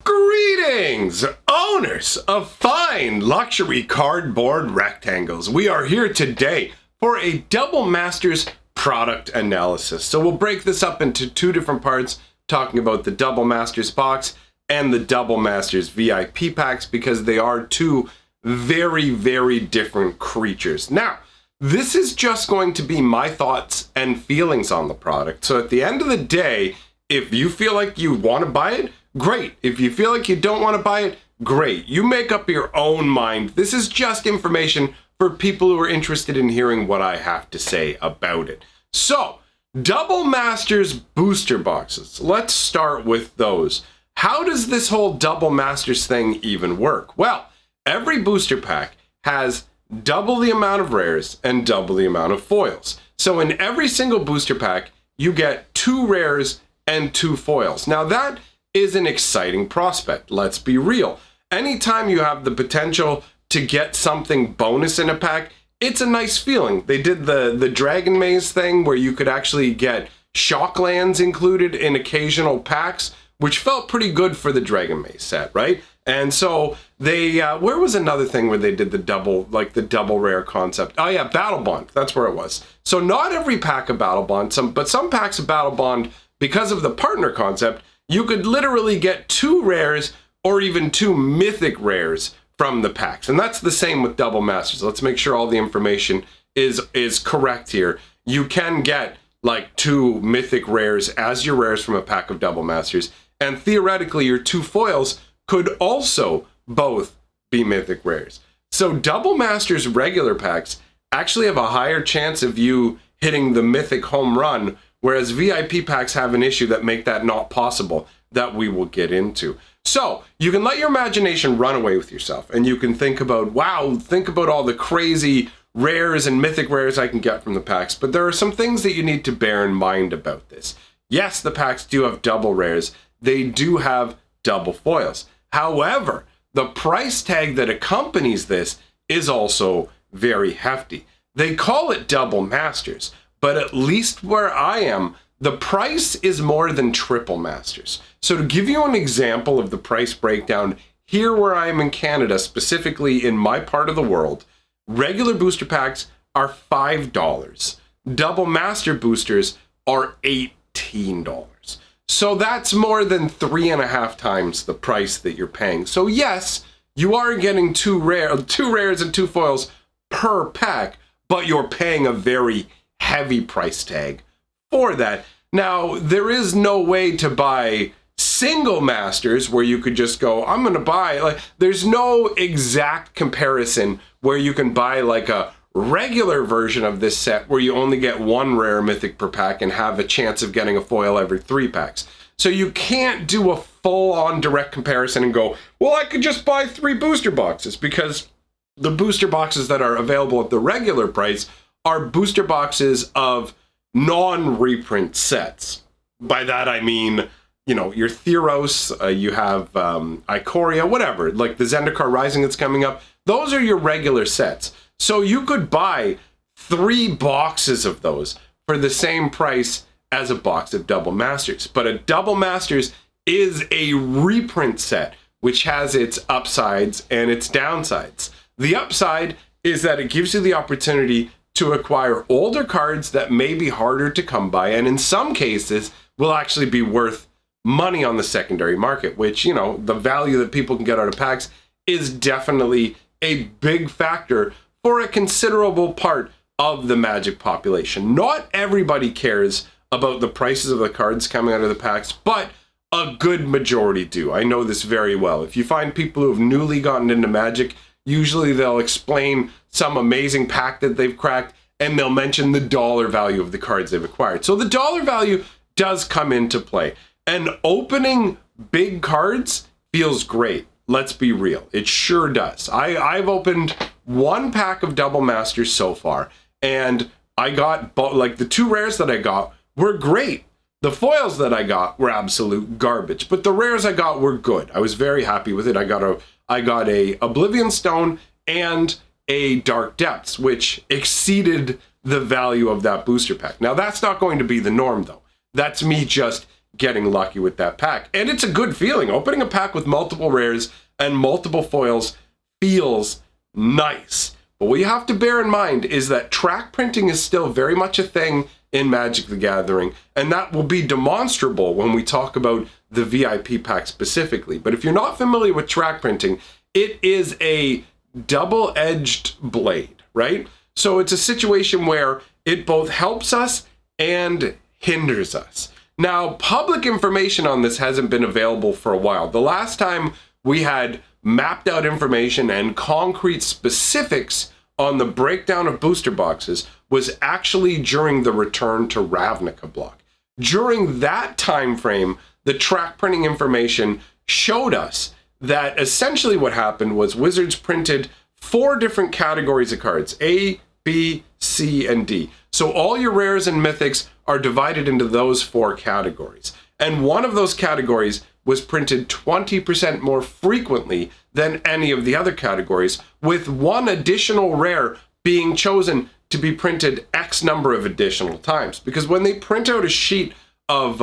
Greetings, owners of fine luxury cardboard rectangles. We are here today for a Double Masters product analysis. So we'll break this up into two different parts, talking about the Double Masters box and the Double Masters VIP packs, because they are two very, very different creatures. Now, this is just going to be my thoughts and feelings on the product. So at the end of the day, if you feel like you want to buy it, great. If you feel like you don't want to buy it, great. You make up your own mind. This is just information for people who are interested in hearing what I have to say about it. So, Double Masters booster boxes. Let's start with those. How does this whole Double Masters thing even work? Well, every booster pack has double the amount of rares and double the amount of foils. So in every single booster pack, you get 2 rares and 2 foils. Now that is an exciting prospect. Let's be real. Anytime you have the potential to get something bonus in a pack, it's a nice feeling. They did the Dragon Maze thing where you could actually get Shocklands included in occasional packs, which felt pretty good for the Dragon Maze set, right? And so they, where was another thing where they did the double rare concept? Oh yeah, Battle Bond, that's where it was. So not every pack of Battle Bond, but some packs of Battle Bond, because of the partner concept, you could literally get 2 rares or even 2 mythic rares from the packs. And that's the same with Double Masters. Let's make sure all the information is correct here. You can get like 2 mythic rares as your rares from a pack of Double Masters. And theoretically, your 2 foils could also both be mythic rares. So Double Masters regular packs actually have a higher chance of you hitting the mythic home run, whereas VIP packs have an issue that make that not possible, that we will get into. So you can let your imagination run away with yourself, and you can think about, wow, think about all the crazy rares and mythic rares I can get from the packs. But there are some things that you need to bear in mind about this. Yes, the packs do have double rares. They do have double foils. However, the price tag that accompanies this is also very hefty. They call it Double Masters, but at least where I am, the price is more than Triple Masters. So to give you an example of the price breakdown, here where I am in Canada, specifically in my part of the world, regular booster packs are $5. Double Master boosters are $18. So that's more than 3.5 times the price that you're paying. So yes, you are getting 2 rares and 2 foils per pack, but you're paying a very heavy price tag for that. Now, there is no way to buy single masters where you could just go, I'm going to buy, like, there's no exact comparison where you can buy like a regular version of this set where you only get 1 rare mythic per pack and have a chance of getting a foil every 3 packs. So you can't do a full-on direct comparison and go, well, I could just buy 3 booster boxes, because the booster boxes that are available at the regular price are booster boxes of non-reprint sets. By that I mean, you know, your Theros, you have Ikoria, whatever, like the Zendikar Rising that's coming up. Those are your regular sets. So you could buy 3 boxes of those for the same price as a box of Double Masters. But a Double Masters is a reprint set, which has its upsides and its downsides. The upside is that it gives you the opportunity to acquire older cards that may be harder to come by, and in some cases will actually be worth money on the secondary market, which, you know, the value that people can get out of packs is definitely a big factor for a considerable part of the Magic population. Not everybody cares about the prices of the cards coming out of the packs, but a good majority do. I know this very well. If you find people who have newly gotten into Magic, usually they'll explain some amazing pack that they've cracked, and they'll mention the dollar value of the cards they've acquired. So the dollar value does come into play. And opening big cards feels great. Let's be real. It sure does. I've opened 1 pack of Double Masters so far, and I got, like, the 2 rares that I got were great. The foils that I got were absolute garbage, but the rares I got were good. I was very happy with it. I got a Oblivion Stone and a Dark Depths, which exceeded the value of that booster pack. Now, that's not going to be the norm, though. That's me just getting lucky with that pack. And it's a good feeling. Opening a pack with multiple rares and multiple foils feels nice. But what you have to bear in mind is that track printing is still very much a thing in Magic the Gathering, and that will be demonstrable when we talk about the VIP pack specifically. But if you're not familiar with track printing, it is a double-edged blade, right? So it's a situation where it both helps us and hinders us. Now, public information on this hasn't been available for a while. The last time we had mapped out information and concrete specifics on the breakdown of booster boxes was actually during the Return to Ravnica block. During that time frame, the track printing information showed us that essentially what happened was Wizards printed 4 different categories of cards, A, B, C, and D. So all your rares and mythics are divided into those 4 categories. And one of those categories was printed 20% more frequently than any of the other categories, with one additional rare being chosen to be printed X number of additional times. Because when they print out a sheet of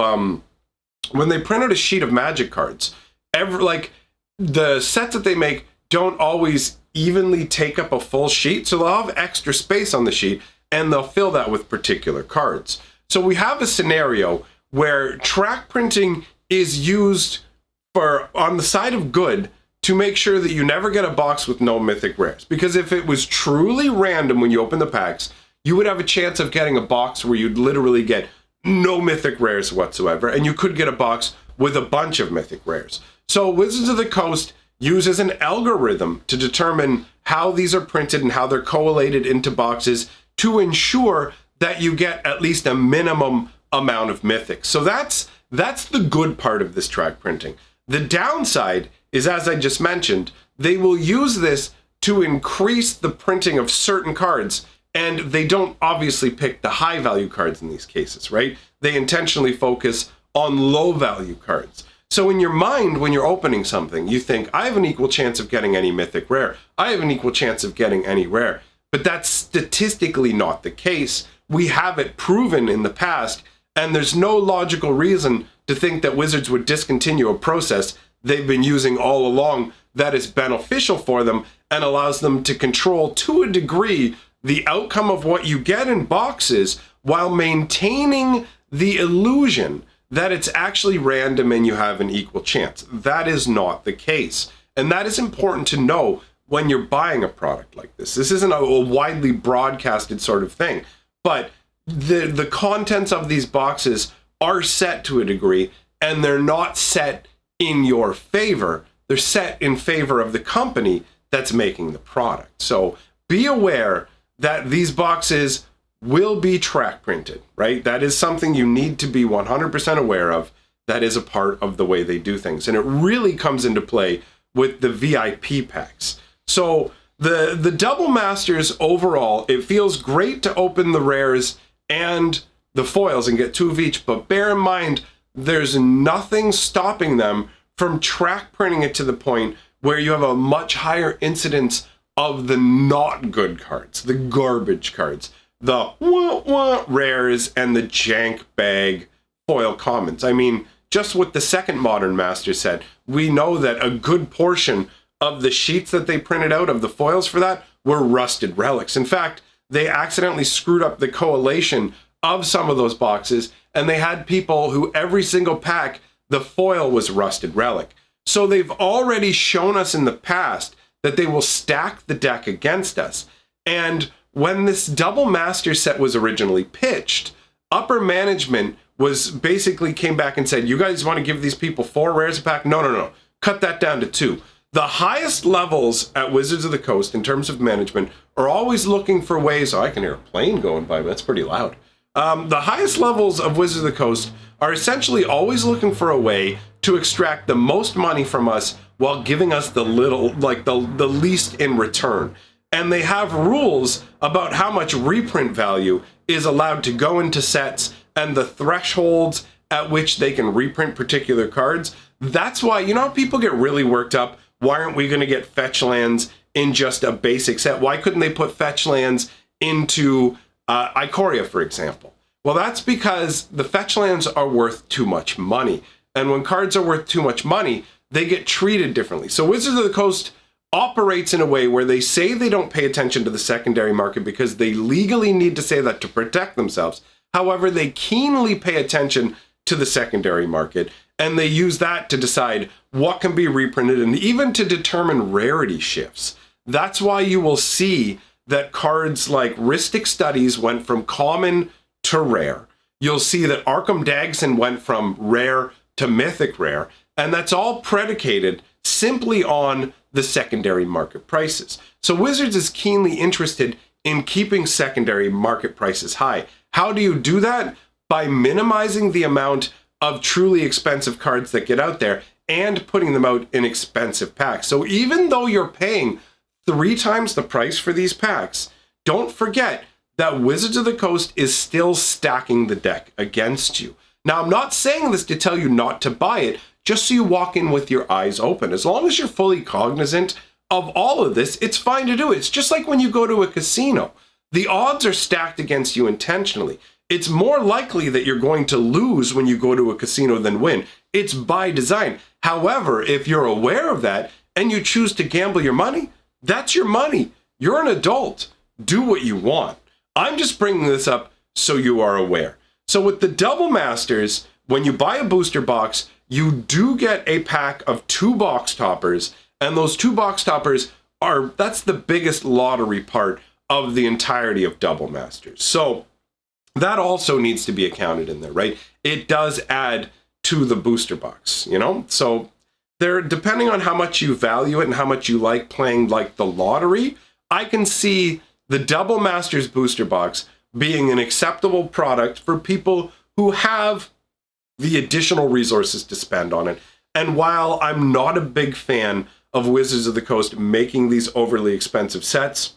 Magic cards, the sets that they make don't always evenly take up a full sheet, so they'll have extra space on the sheet and they'll fill that with particular cards. So we have a scenario where track printing is used on the side of good to make sure that you never get a box with no mythic rares. Because if it was truly random when you open the packs, you would have a chance of getting a box where you'd literally get no mythic rares whatsoever, and you could get a box with a bunch of mythic rares. So Wizards of the Coast uses an algorithm to determine how these are printed and how they're collated into boxes to ensure that you get at least a minimum amount of mythics. So that's the good part of this track printing. The downside is, as I just mentioned, they will use this to increase the printing of certain cards, and they don't obviously pick the high value cards in these cases, right? They intentionally focus on low value cards. So in your mind, when you're opening something, you think, I have an equal chance of getting any mythic rare. I have an equal chance of getting any rare. But that's statistically not the case. We have it proven in the past, and there's no logical reason to think that Wizards would discontinue a process they've been using all along that is beneficial for them and allows them to control, to a degree, the outcome of what you get in boxes while maintaining the illusion that it's actually random and you have an equal chance. That is not the case. And that is important to know when you're buying a product like this. This isn't a widely broadcasted sort of thing, but the contents of these boxes are set to a degree, and they're not set in your favor. They're set in favor of the company that's making the product. So be aware that these boxes will be track printed, right? That is something you need to be 100% aware of. That is a part of the way they do things. And it really comes into play with the VIP packs. So the Double Masters overall, it feels great to open the rares and the foils and get 2 of each, but bear in mind, there's nothing stopping them from track printing it to the point where you have a much higher incidence of the not good cards, the garbage cards, the rares, and the jank bag foil commons. I mean, just what the second Modern Master said, we know that a good portion of the sheets that they printed out of the foils for that were rusted relics. In fact, they accidentally screwed up the collation of some of those boxes, and they had people who every single pack, the foil was rusted relic. So they've already shown us in the past that they will stack the deck against us. And when this Double Master set was originally pitched, upper management was basically came back and said, you guys want to give these people 4 rares a pack? No. Cut that down to 2. The highest levels at Wizards of the Coast in terms of management are always looking for ways. Oh, I can hear a plane going by, but that's pretty loud. The highest levels of Wizards of the Coast are essentially always looking for a way to extract the most money from us while giving us the least in return. And they have rules about how much reprint value is allowed to go into sets and the thresholds at which they can reprint particular cards. That's why, you know how people get really worked up? Why aren't we going to get fetch lands in just a basic set? Why couldn't they put fetch lands into Ikoria, for example? Well, that's because the fetch lands are worth too much money. And when cards are worth too much money, they get treated differently. So Wizards of the Coast operates in a way where they say they don't pay attention to the secondary market because they legally need to say that to protect themselves. However, they keenly pay attention to the secondary market, and they use that to decide what can be reprinted and even to determine rarity shifts. That's why you will see that cards like Rhystic Studies went from common to rare. You'll see that Arkham Dagson went from rare to mythic rare, and that's all predicated simply on the secondary market prices. So Wizards is keenly interested in keeping secondary market prices high. How do you do that? By minimizing the amount of truly expensive cards that get out there and putting them out in expensive packs. So even though you're paying 3 times the price for these packs, don't forget that Wizards of the Coast is still stacking the deck against you. Now, I'm not saying this to tell you not to buy it, just so you walk in with your eyes open. As long as you're fully cognizant of all of this, it's fine to do it. It's just like when you go to a casino. The odds are stacked against you intentionally. It's more likely that you're going to lose when you go to a casino than win. It's by design. However, if you're aware of that and you choose to gamble your money, that's your money. You're an adult. Do what you want. I'm just bringing this up so you are aware. So with the Double Masters, when you buy a booster box, you do get a pack of 2 box toppers, and those 2 box toppers that's the biggest lottery part of the entirety of Double Masters. So that also needs to be accounted in there, right? It does add to the booster box, you know? So there, depending on how much you value it and how much you like playing like the lottery, I can see the Double Masters booster box being an acceptable product for people who have the additional resources to spend on it. And while I'm not a big fan of Wizards of the Coast making these overly expensive sets,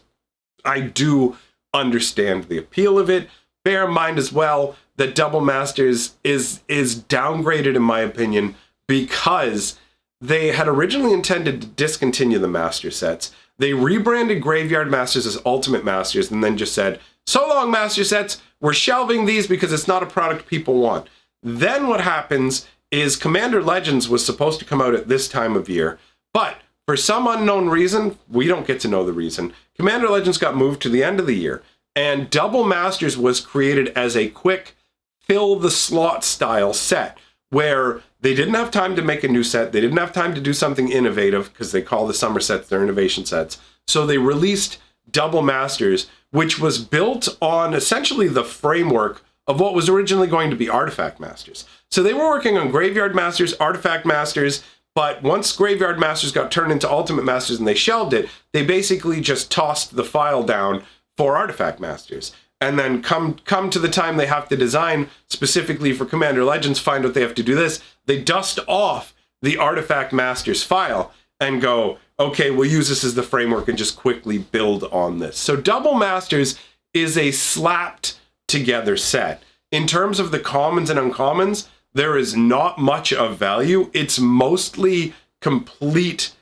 I do understand the appeal of it. Bear in mind as well that Double Masters is downgraded, in my opinion, because they had originally intended to discontinue the Master sets. They rebranded Graveyard Masters as Ultimate Masters and then just said, so long, Master sets, we're shelving these because it's not a product people want. Then what happens is Commander Legends was supposed to come out at this time of year, but for some unknown reason, we don't get to know the reason, Commander Legends got moved to the end of the year, and Double Masters was created as a quick fill the slot style set, where they didn't have time to make a new set, they didn't have time to do something innovative, because they call the summer sets their innovation sets, so they released Double Masters, which was built on essentially the framework of what was originally going to be Artifact Masters. So they were working on Graveyard Masters, Artifact Masters, but once Graveyard Masters got turned into Ultimate Masters and they shelved it, they basically just tossed the file down for Artifact Masters. And then come to the time they have to design specifically for Commander Legends, find out they have to do this, they dust off the Artifact Masters file and go, okay, we'll use this as the framework and just quickly build on this. So Double Masters is a slapped together set. In terms of the commons and uncommons, there is not much of value. It's mostly complete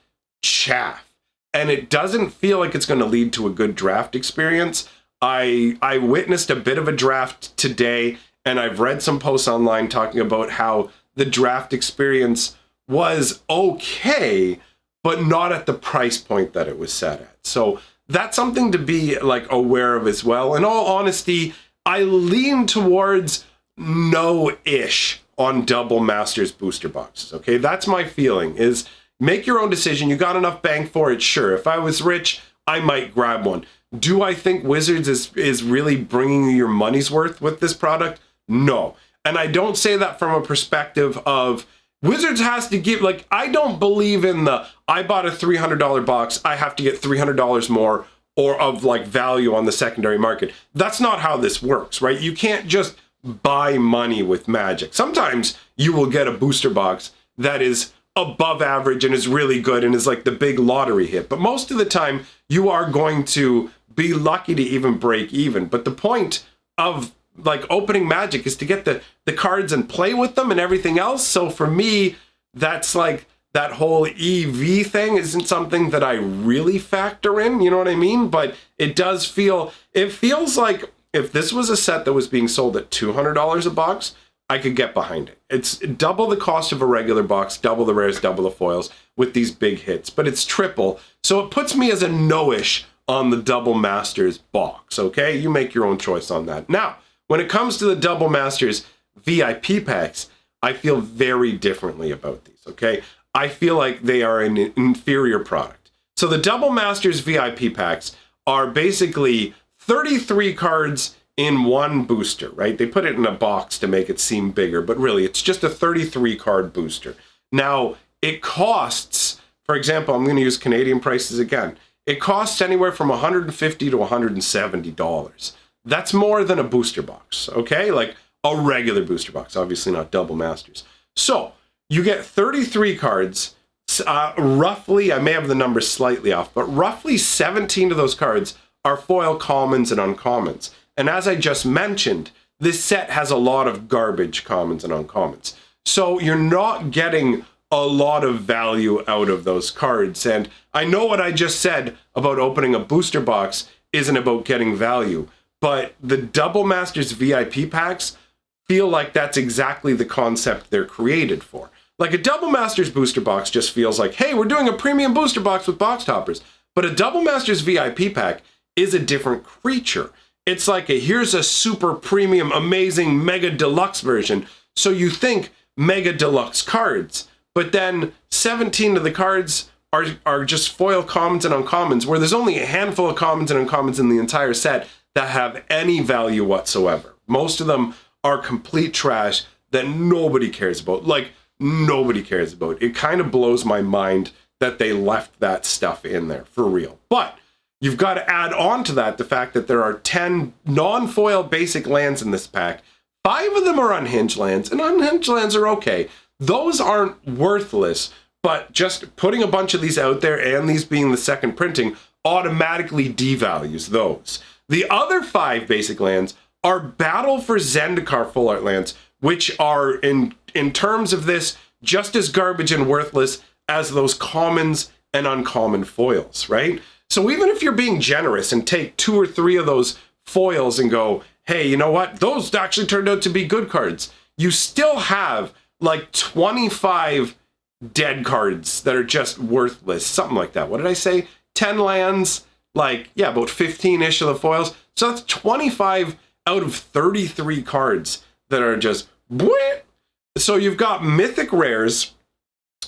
chaff. And it doesn't feel like it's going to lead to a good draft experience. I witnessed a bit of a draft today, and I've read some posts online talking about how the draft experience was okay, but not at the price point that it was set at. So that's something to be like aware of as well. In all honesty, I lean towards no-ish on Double Masters booster boxes, okay? That's my feeling, is make your own decision. You got enough bang for it, sure. If I was rich, I might grab one. Do I think Wizards is really bringing you your money's worth with this product? No. And I don't say that from a perspective of Wizards has to give, like, I don't believe in the, I bought a $300 box, I have to get $300 more or of like value on the secondary market. That's not how this works, right? You can't just buy money with Magic. Sometimes you will get a booster box that is above average and is really good and is like the big lottery hit. But most of the time you are going to be lucky to even break even. But the point of like opening Magic is to get the cards and play with them and everything else. So for me, that's like that whole EV thing isn't something that I really factor in, you know what I mean? But it does feel, it feels like if this was a set that was being sold at $200 a box, I could get behind it. It's double the cost of a regular box, double the rares, double the foils with these big hits, but it's triple. So it puts me as a no-ish on the Double Masters box, okay? You make your own choice on that. Now, when it comes to the Double Masters VIP packs, I feel very differently about these, okay? I feel like they are an inferior product. So the Double Masters VIP packs are basically 33 cards in one booster, right? They put it in a box to make it seem bigger, but really it's just a 33 card booster. Now, it costs, for example, I'm going to use Canadian prices again. It costs anywhere from $150 to $170. That's more than a booster box, okay? Like a regular booster box, obviously not Double Masters. So you get 33 cards, roughly, I may have the numbers slightly off, but roughly 17 of those cards are foil commons and uncommons. And as I just mentioned, this set has a lot of garbage commons and uncommons. So you're not getting a lot of value out of those cards. And I know what I just said about opening a booster box isn't about getting value, but the Double Masters VIP packs feel like that's exactly the concept they're created for. Like a Double Masters booster box just feels like, hey, we're doing a premium booster box with box toppers. But a Double Masters VIP pack is a different creature. It's like here's a super premium, amazing, mega deluxe version. So you think mega deluxe cards, but then 17 of the cards are just foil commons and uncommons, where there's only a handful of commons and uncommons in the entire set that have any value whatsoever. Most of them are complete trash that nobody cares about. Like, nobody cares about. It kind of blows my mind that they left that stuff in there, for real. But you've got to add on to that the fact that there are 10 non-foil basic lands in this pack. 5 of them are unhinged lands, and unhinged lands are okay. Those aren't worthless, but just putting a bunch of these out there, and these being the second printing, automatically devalues those. The other 5 basic lands are Battle for Zendikar full art lands, which are, in terms of this, just as garbage and worthless as those commons and uncommon foils, right? So even if you're being generous and take 2 or 3 of those foils and go, hey, you know what? Those actually turned out to be good cards. You still have like 25 dead cards that are just worthless. Something like that. What did I say? 10 lands, like, yeah, about 15-ish of the foils. So that's 25 out of 33 cards that are just bleh. So you've got mythic rares.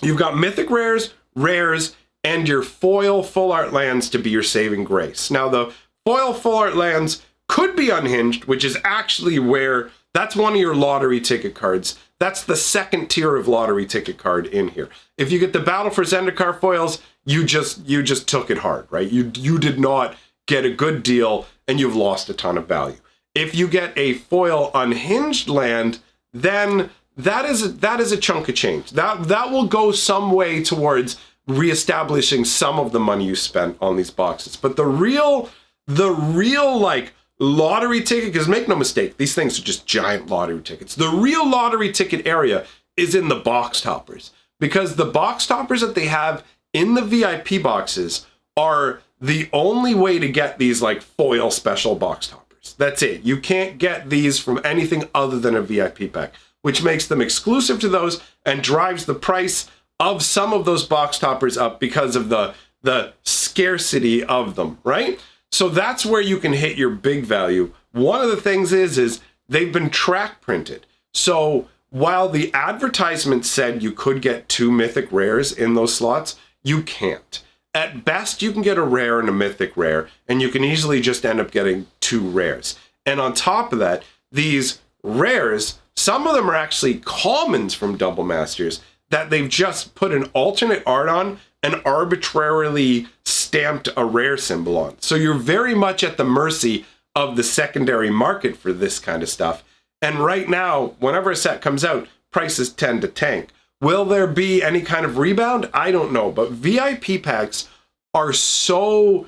You've got mythic rares, and your foil full art lands to be your saving grace. Now, the foil full art lands could be unhinged, which is actually where that's one of your lottery ticket cards. That's the second tier of lottery ticket card in here. If you get the Battle for Zendikar foils, you just took it hard, right? You did not get a good deal, and you've lost a ton of value. If you get a foil unhinged land, then that is a chunk of change. That will go some way towards reestablishing some of the money you spent on these boxes. But the real like lottery ticket, because make no mistake, these things are just giant lottery tickets. The real lottery ticket area is in the box toppers, because the box toppers that they have in the VIP boxes are the only way to get these like foil special box toppers. That's it. You can't get these from anything other than a VIP pack, which makes them exclusive to those and drives the price of some of those box toppers up because of the scarcity of them, right? So that's where you can hit your big value. One of the things is they've been track printed. So while the advertisement said you could get 2 mythic rares in those slots, you can't. At best, you can get a rare and a mythic rare, and you can easily just end up getting 2 rares. And on top of that, these rares, some of them are actually commons from Double Masters that they've just put an alternate art on and arbitrarily stamped a rare symbol on. So you're very much at the mercy of the secondary market for this kind of stuff. And right now, whenever a set comes out, prices tend to tank. Will there be any kind of rebound? I don't know. But VIP packs are so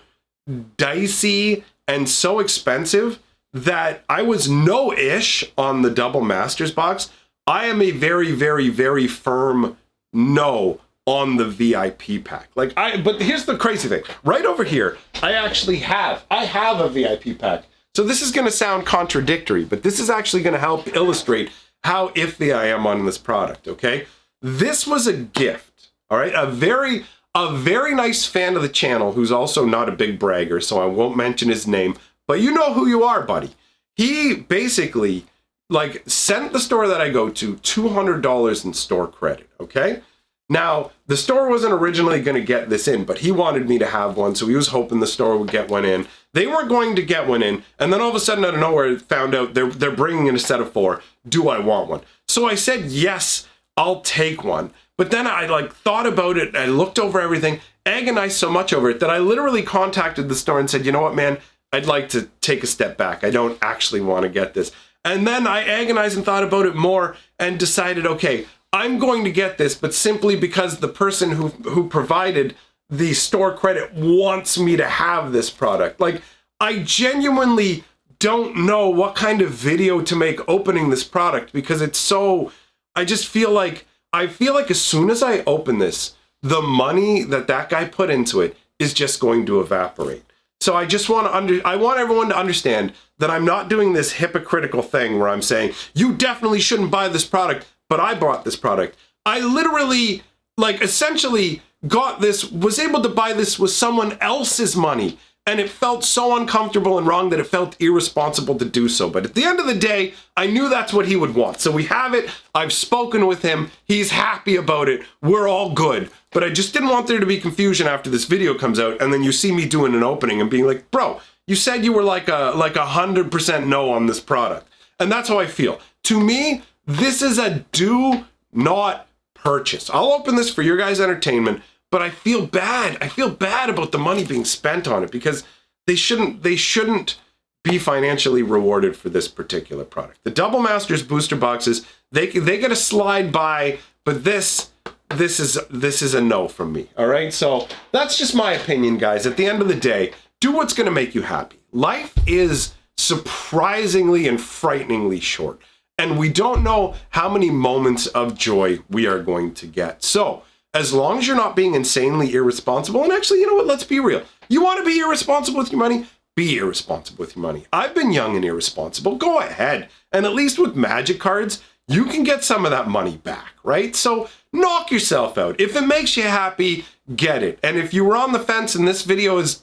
dicey and so expensive that I was no-ish on the Double Masters box. I am a very, very, very firm no on the VIP pack. But here's the crazy thing. Right over here, I have a VIP pack So this is going to sound contradictory, but this is actually going to help illustrate how iffy I am on this product, okay? This was a gift, all right? A very nice fan of the channel who's also not a big bragger, so I won't mention his name, but you know who you are, buddy. He basically like sent the store that I go to $200 in store credit, okay? Now, the store wasn't originally going to get this in, but he wanted me to have one, so he was hoping the store would get one in. They weren't going to get one in, and then all of a sudden, out of nowhere, found out they're bringing in a set of 4. Do I want one? So I said, yes, I'll take one. But then I like thought about it, I looked over everything, agonized so much over it that I literally contacted the store and said, you know what, man, I'd like to take a step back. I don't actually want to get this. And then I agonized and thought about it more and decided, okay, I'm going to get this, but simply because the person who provided the store credit wants me to have this product. Like, I genuinely don't know what kind of video to make opening this product because it's so, I feel like as soon as I open this, the money that guy put into it is just going to evaporate. So I just want I want everyone to understand that I'm not doing this hypocritical thing where I'm saying, you definitely shouldn't buy this product, but I bought this product. I literally, like, essentially got this, was able to buy this with someone else's money. And it felt so uncomfortable and wrong that it felt irresponsible to do so. But at the end of the day, I knew that's what he would want. So we have it. I've spoken with him. He's happy about it. We're all good. But I just didn't want there to be confusion after this video comes out. And then you see me doing an opening and being like, bro, you said you were like 100% no on this product. And that's how I feel. To me, this is a do not purchase. I'll open this for your guys' entertainment. But I feel bad. I feel bad about the money being spent on it because they shouldn't be financially rewarded for this particular product. The Double Masters booster boxes, they get a slide by, but this is a no from me. All right? So that's just my opinion, guys. At the end of the day, do what's going to make you happy. Life is surprisingly and frighteningly short, and we don't know how many moments of joy we are going to get. So as long as you're not being insanely irresponsible, and actually, you know what, let's be real. You want to be irresponsible with your money? Be irresponsible with your money. I've been young and irresponsible. Go ahead. And at least with magic cards, you can get some of that money back, right? So knock yourself out. If it makes you happy, get it. And if you were on the fence and this video is,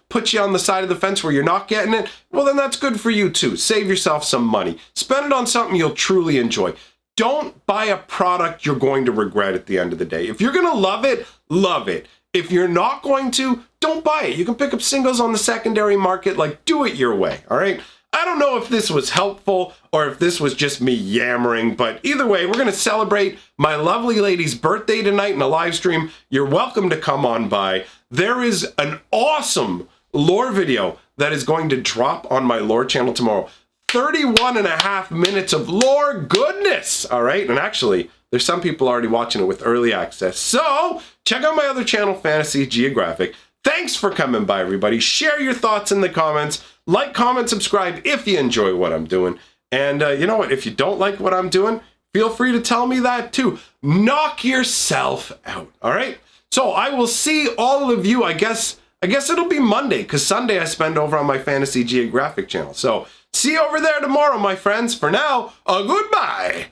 put you on the side of the fence where you're not getting it, well, then that's good for you too. Save yourself some money. Spend it on something you'll truly enjoy. Don't buy a product you're going to regret at the end of the day. If you're going to love it, love it. If you're not going to, don't buy it. You can pick up singles on the secondary market. Like, do it your way, all right? I don't know if this was helpful or if this was just me yammering, but either way, we're going to celebrate my lovely lady's birthday tonight in a live stream. You're welcome to come on by. There is an awesome lore video that is going to drop on my lore channel tomorrow. 31.5 minutes of lore goodness, all right? And actually, there's some people already watching it with early access. So check out my other channel, Fantasy Geographic. Thanks for coming by, everybody. Share your thoughts in the comments. Like, comment, subscribe if you enjoy what I'm doing. And you know what? If you don't like what I'm doing, feel free to tell me that too. Knock yourself out, all right? So I will see all of you, I guess it'll be Monday, because Sunday I spend over on my Fantasy Geographic channel. So see you over there tomorrow, my friends. For now, goodbye.